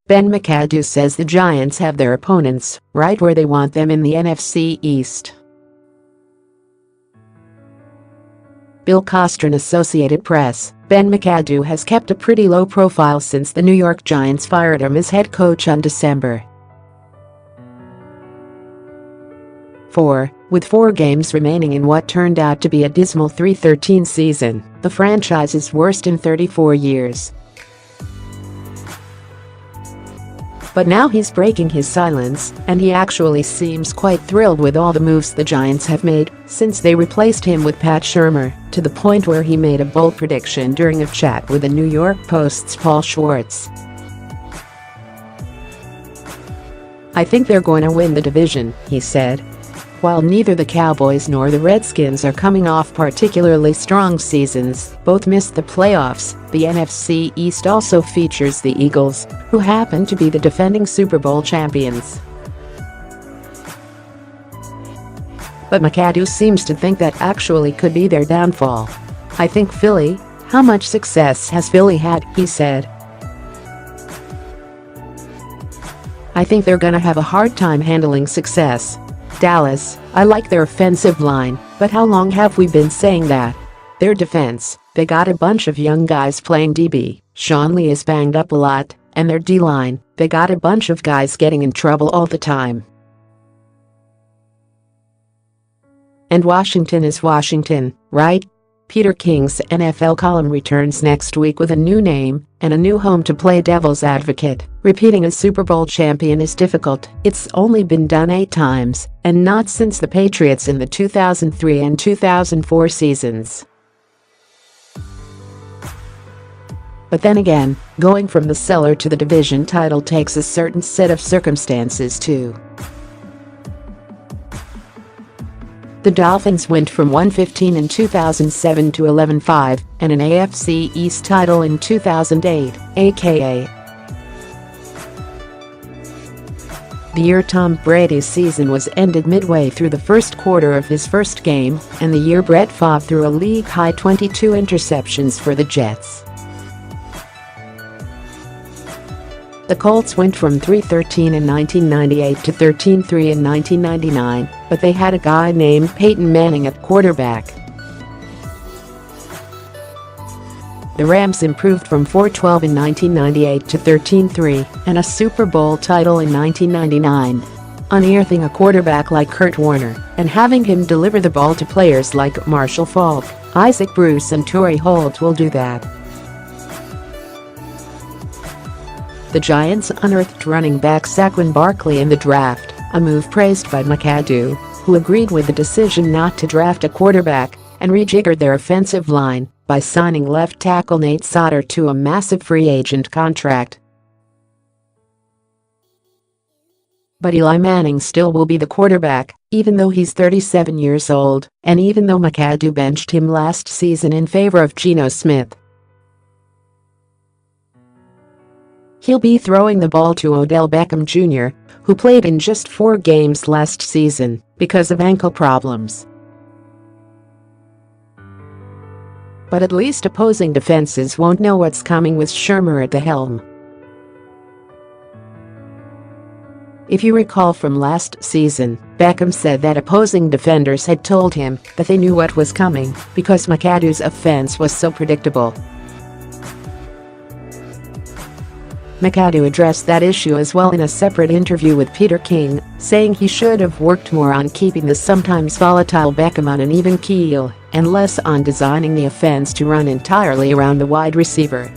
Ben McAdoo says the Giants have their opponents right where they want them in the NFC East. Bill Kostroun, Associated Press. Ben McAdoo has kept a pretty low profile since the New York Giants fired him as head coach on December 4. With 4 games remaining in what turned out to be a dismal 3-13 season, the franchise's worst in 34 years. But now he's breaking his silence, and he actually seems quite thrilled with all the moves the Giants have made since they replaced him with Pat Shurmur, to the point where he made a bold prediction during a chat with the New York Post's Paul Schwartz. "I think they're going to win the division," he said. While neither the Cowboys nor the Redskins are coming off particularly strong seasons, both missed the playoffs. The NFC East also features the Eagles, who happen to be the defending Super Bowl champions. But McAdoo seems to think that actually could be their downfall. "I think Philly, how much success has Philly had?" he said. "I think they're gonna have a hard time handling success. Dallas, I like their offensive line, but how long have we been saying that? Their defense, they got a bunch of young guys playing DB, Sean Lee is banged up a lot, and their D-line, they got a bunch of guys getting in trouble all the time. And Washington is Washington, right?" Peter King's NFL column returns next week with a new name and a new home to play devil's advocate. Repeating a Super Bowl champion is difficult. It's only been done 8 times, and not since the Patriots in the 2003 and 2004 seasons. But then again, going from the cellar to the division title takes a certain set of circumstances too. The Dolphins went from 1-15 in 2007 to 11-5 and an AFC East title in 2008, a.k.a. the year Tom Brady's season was ended midway through the first quarter of his first game, and the year Brett Favre threw a league-high 22 interceptions for the Jets. The Colts went from 3-13 in 1998 to 13-3 in 1999, but they had a guy named Peyton Manning at quarterback. The Rams improved from 4-12 in 1998 to 13-3 and a Super Bowl title in 1999. Unearthing a quarterback like Kurt Warner and having him deliver the ball to players like Marshall Faulk, Bruce and Torry Holt will do that. The Giants unearthed running back Saquon Barkley in the draft, a move praised by McAdoo, who agreed with the decision not to draft a quarterback, and rejiggered their offensive line by signing left tackle Nate Solder to a massive free agent contract. But Eli Manning still will be the quarterback, even though he's 37 years old, and even though McAdoo benched him last season in favor of Geno Smith. He'll be throwing the ball to Odell Beckham Jr., who played in just 4 games last season because of ankle problems. But at least opposing defenses won't know what's coming with Shurmer at the helm. If you recall from last season, Beckham said that opposing defenders had told him that they knew what was coming because McAdoo's offense was so predictable. McAdoo addressed that issue as well in a separate interview with Peter King, saying he should have worked more on keeping the sometimes volatile Beckham on an even keel and less on designing the offense to run entirely around the wide receiver.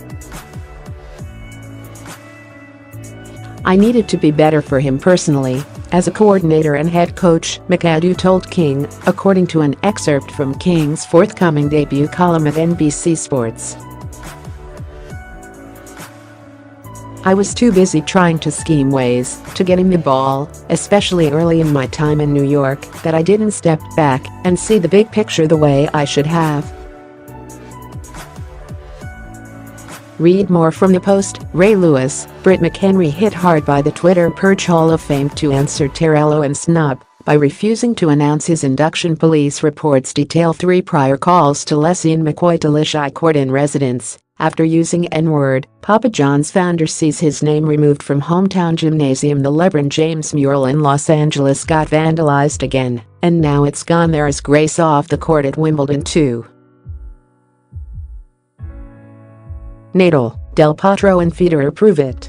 "I needed to be better for him personally, as a coordinator and head coach," McAdoo told King, according to an excerpt from King's forthcoming debut column at NBC Sports. "I was too busy trying to scheme ways to get him the ball, especially early in my time in New York, that I didn't step back and see the big picture the way I should have." Read more from the Post. Ray Lewis, Britt McHenry hit hard by the Twitter Purge Hall of Fame to answer Terrell Owens' snub by refusing to announce his induction. Police reports detail 3 prior calls to Leslie and McCoy Delisha court-in residents. After using N-word, Papa John's founder sees his name removed from hometown gymnasium. The LeBron James mural in Los Angeles got vandalized again, and now it's gone there as Grace off the court at Wimbledon too. Nadal, Del Potro and Federer prove it.